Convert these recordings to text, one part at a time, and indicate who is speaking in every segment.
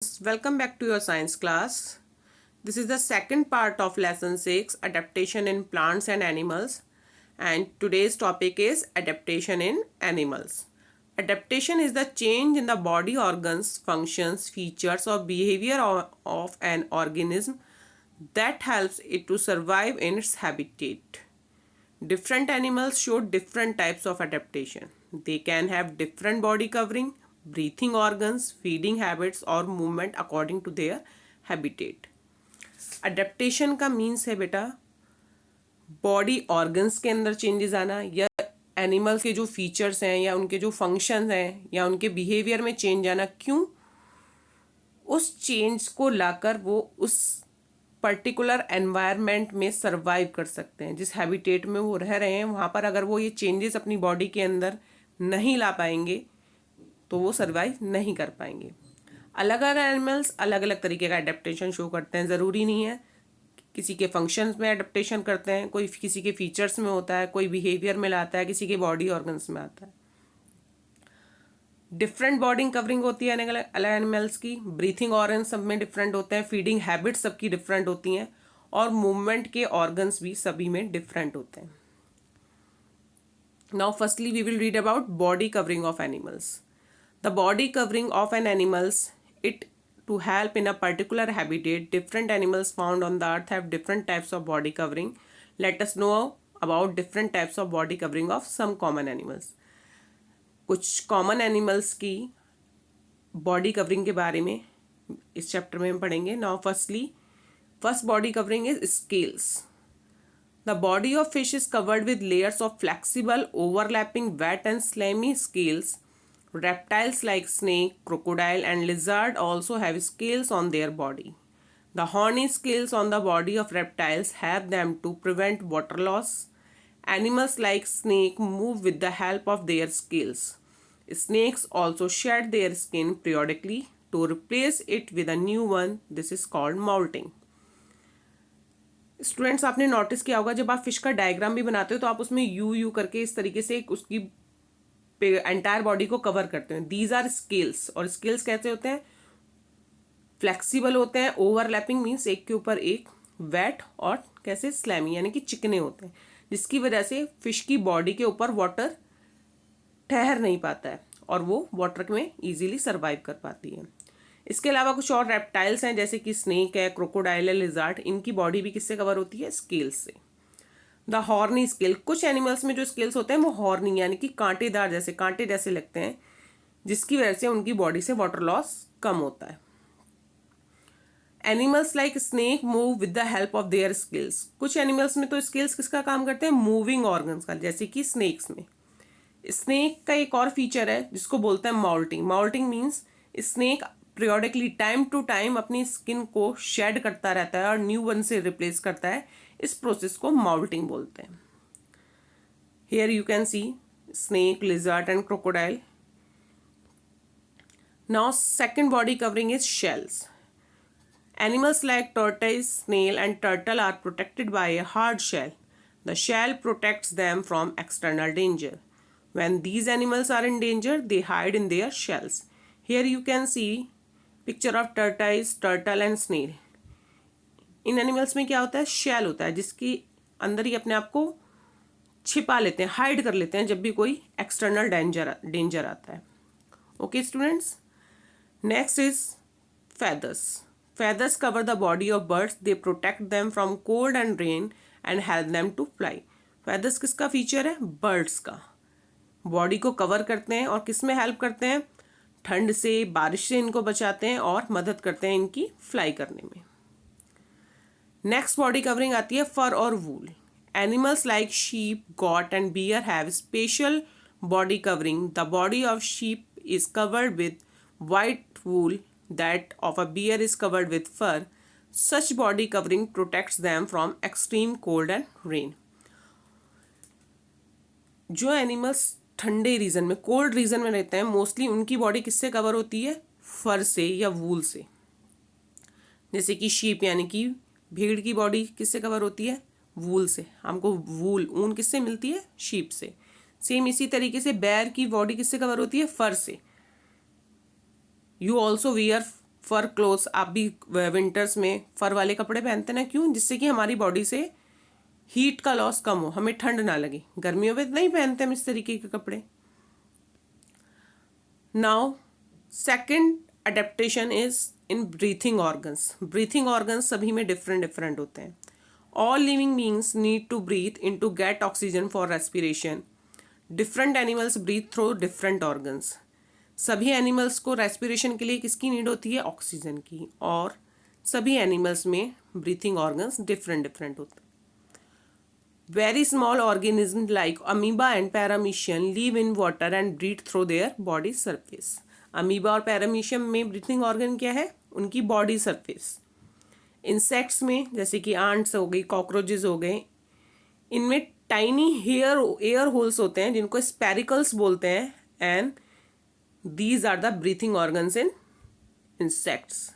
Speaker 1: Welcome back to your science class. This is the second part of lesson 6, adaptation in plants and animals, and today's topic is adaptation in animals. Adaptation is the change in the body organs, functions, features or behavior of an organism that helps it to survive in its habitat. Different animals show different types of adaptation. They can have different body covering, breathing organs, feeding habits और movement according to their habitat. Adaptation का means है बेटा body organs के अंदर changes आना या animals के जो फीचर्स हैं या उनके जो फंक्शंस हैं या उनके बिहेवियर में चेंज आना। क्यों? उस चेंज को लाकर वो उस पर्टिकुलर एनवायरनमेंट में सरवाइव कर सकते हैं। जिस हैबिटेट में वो रह रहे हैं वहाँ पर अगर वो ये चेंजेस अपनी बॉडी के अंदर नहीं ला पाएंगे तो वो सरवाइव नहीं कर पाएंगे। अलग अलग एनिमल्स अलग अलग तरीके का एडेप्टेशन शो करते हैं। ज़रूरी नहीं है किसी के फंक्शंस में एडेप्टेशन करते हैं, कोई किसी के फीचर्स में होता है, कोई बिहेवियर में लाता है, किसी के बॉडी ऑर्गन्स में आता है। डिफरेंट बॉडी कवरिंग होती है अलग अलग एनिमल्स की, ब्रीथिंग ऑर्गन सब में डिफरेंट होते हैं, फीडिंग हैबिट्स सबकी डिफरेंट होती हैं और मूवमेंट के ऑर्गन्स भी सभी में डिफरेंट होते हैं। Now firstly we will read about body covering of animals. The body covering of an animals it to help in a particular habitat. Different animals found on the earth have different types of body covering. Let us know about different types of body covering of some common animals. कुछ common animals की body covering के बारे में इस chapter में हम पढ़ेंगे। Now first body covering is scales. The body of fish is covered with layers of flexible overlapping wet and slimy scales. Reptiles like snake, crocodile and lizard also have scales on their body. The horny scales on the body of reptiles help them to prevent water loss. Animals like snake move with the help of their scales. Snakes also shed their skin periodically to replace it with a new one. This is called molting. Students आपने notice किया होगा जब आप fish का diagram भी बनाते हो तो आप उसमें यू यू करके इस तरीके से उसकी एंटायर बॉडी को कवर करते हैं। These are scales. और स्केल्स कैसे होते हैं? फ्लेक्सिबल होते हैं, ओवरलैपिंग मीन्स एक के ऊपर एक, वेट और कैसे स्लैमी यानी कि चिकने होते हैं, जिसकी वजह से फिश की बॉडी के ऊपर वाटर ठहर नहीं पाता है और वो वाटर में इजीली सर्वाइव कर पाती है। इसके अलावा कुछ और रेप्टाइल्स हैं जैसे कि स्नेक है, क्रोकोडाइल है, लिजार्ड, इनकी बॉडी भी किससे कवर होती है? स्केल्स से। The horny scale. कुछ एनिमल्स में जो स्केल्स होते हैं वो हॉर्नी यानी कि कांटेदार जैसे कांटे जैसे लगते हैं, जिसकी वजह से उनकी बॉडी से वाटर लॉस कम होता है। Animals like snake move with the help of their scales. कुछ एनिमल्स में तो स्केल्स किसका काम करते हैं? मूविंग ऑर्गन्स का, जैसे कि स्नेक्स में। स्नेक का एक और फीचर है जिसको बोलते हैं moulting. Moulting means snake periodically time to time अपनी स्किन को शेड करता रहता है और न्यू वन से रिप्लेस करता है। इस प्रोसेस को मॉल्टिंग बोलते हैं। Here you can C snake, lizard and crocodile. Now second body covering is shells. Animals like tortoise, snail and turtle are protected by a hard shell. The shell protects them from external danger. When these animals are in danger, they hide in their shells. Here you can see picture of tortoise, turtle and snail. In animals में क्या होता है? Shell होता है जिसके अंदर ही अपने आप को छिपा लेते हैं, हाइड कर लेते हैं जब भी कोई एक्सटर्नल डेंजर आता है। Okay students, next is feathers. Feathers cover the body of birds. They protect them from cold and rain and help them to fly. Feathers किसका फीचर है? बर्ड्स का। बॉडी को कवर करते हैं और किस में हेल्प करते हैं? ठंड से, बारिश से इनको बचाते हैं और मदद करते हैं इनकी फ्लाई करने में। नेक्स्ट बॉडी कवरिंग आती है फर और wool. Animals like sheep, goat and bear have special body covering. The body of sheep is covered with white wool. That of a bear is covered with fur. Such body covering protects them from extreme cold and rain. जो animals ठंडे reason में, cold region में रहते हैं, mostly उनकी body किससे cover होती है? फर से या वूल से। जैसे कि शीप यानी कि भेड़ की बॉडी किससे कवर होती है? वूल से। हमको वूल, ऊन किससे मिलती है? शीप से। सेम इसी तरीके से बेयर की बॉडी किससे कवर होती है? फर से। You also wear fur clothes, आप भी विंटर्स में फर वाले कपड़े पहनते ना, क्यों? जिससे कि हमारी बॉडी से हीट का लॉस कम हो, हमें ठंड ना लगे। गर्मियों में नहीं पहनते हम इस तरीके के कपड़े। Now second adaptation is in breathing organs. Breathing organs सभी में डिफरेंट डिफरेंट होते हैं। All living beings need to breathe in to get oxygen for respiration. Different animals breathe through different organs. सभी एनिमल्स को रेस्पिरेशन के लिए किसकी need होती है? ऑक्सीजन की। और सभी एनिमल्स में ब्रीथिंग ऑर्गन्स डिफरेंट डिफरेंट होते हैं। Very small organism like amoeba and paramecium live in water and breathe through their body surface. Amoeba और पैरामीशियम में ब्रीथिंग ऑर्गन क्या है? उनकी बॉडी सरफेस। इंसेक्ट्स में जैसे कि आंट्स हो गई, कॉकरोचेज हो गए, इनमें टाइनी एयर होल्स होते हैं जिनको स्पेरिकल्स बोलते हैं, and these are the breathing organs in insects.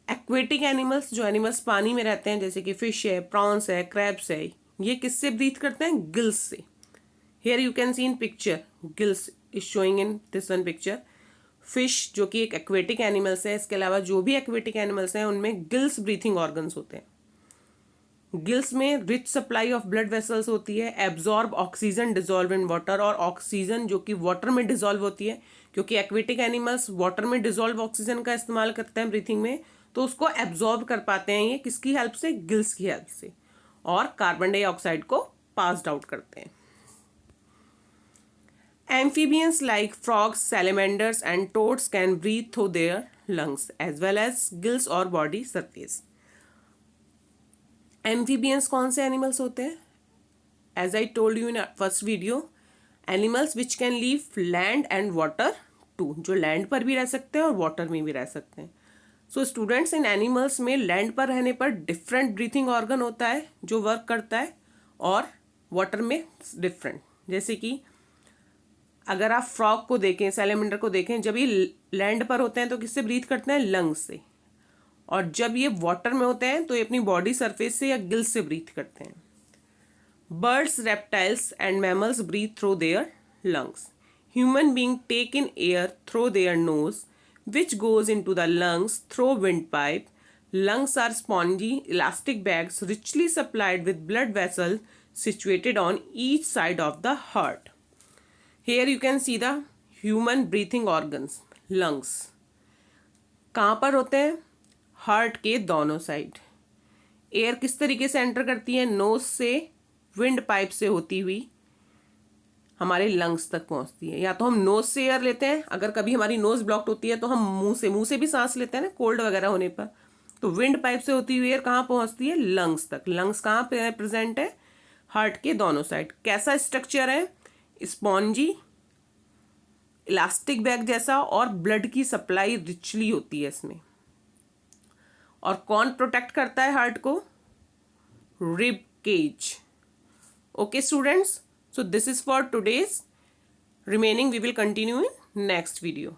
Speaker 1: Aquatic animals, जो एनिमल्स पानी में रहते हैं जैसे कि फिश है, प्रॉन्स है, क्रैब्स है, ये किससे ब्रीथ करते हैं? गिल्स से। Here you can see in picture, gills is showing in this one picture. Fish जो कि एक एक्वेटिक एनिमल्स है, इसके अलावा जो भी एक्वेटिक एनिमल्स हैं उनमें गिल्स ब्रीथिंग ऑर्गन्स होते हैं। गिल्स में rich supply of blood vessels होती है, absorb oxygen dissolve in water, और ऑक्सीजन जो कि वाटर में डिजॉल्व होती है, क्योंकि एक्वेटिक एनिमल्स वाटर में डिजॉल्व ऑक्सीजन का इस्तेमाल करते हैं ब्रीथिंग में, तो उसको एब्जॉर्ब कर पाते हैं ये किसकी हेल्प से? गिल्स की हेल्प से, और कार्बन डाइऑक्साइड को पास्ड आउट करते हैं। Amphibians like frogs, salamanders and toads can breathe through their lungs as well as gills or body surface. Amphibians कौन से एनिमल्स होते हैं? As I told you in first video, animals which can live land and water too, जो land पर भी रह सकते हैं और वाटर में भी रह सकते हैं। सो स्टूडेंट्स, इन एनिमल्स में लैंड पर रहने पर डिफरेंट ब्रीथिंग ऑर्गन होता है जो वर्क करता है, और वाटर में डिफरेंट। जैसे कि अगर आप फ्रॉग को देखें, सैलेमेंडर को देखें, जब ये लैंड पर होते हैं तो किससे ब्रीथ करते हैं? लंग्स से। और जब ये वाटर में होते हैं तो ये अपनी बॉडी सरफेस से या गिल्स से ब्रीथ करते हैं। Birds, reptiles and mammals breathe through their lungs. Human being take in air through their nose which goes into the lungs through windpipe. Lungs are spongy, elastic bags richly supplied with blood vessels situated on each side of the heart. Here you can see the human breathing organs, lungs. कहाँ पर होते हैं? Heart के दोनों side. Air किस तरीके से enter करती है? नोज से, विंड पाइप से होती हुई हमारे लंग्स तक पहुंचती है। या तो हम नोज से एयर लेते हैं, अगर कभी हमारी नोज ब्लॉक्ड होती है तो हम मुंह से भी सांस लेते हैं ना, कोल्ड वगैरह होने पर। तो विंड पाइप से होती हुई एयर कहाँ पहुंचती है? लंग्स तक। लंग्स कहाँ पे प्रेजेंट है? हार्ट के दोनों साइड। कैसा स्ट्रक्चर है? स्पॉन्जी, इलास्टिक बैग जैसा, और ब्लड की सप्लाई रिचली होती है इसमें। और कौन प्रोटेक्ट करता है हार्ट को? Rib cage. Okay students, so this is for today's. Remaining we will continue in next video.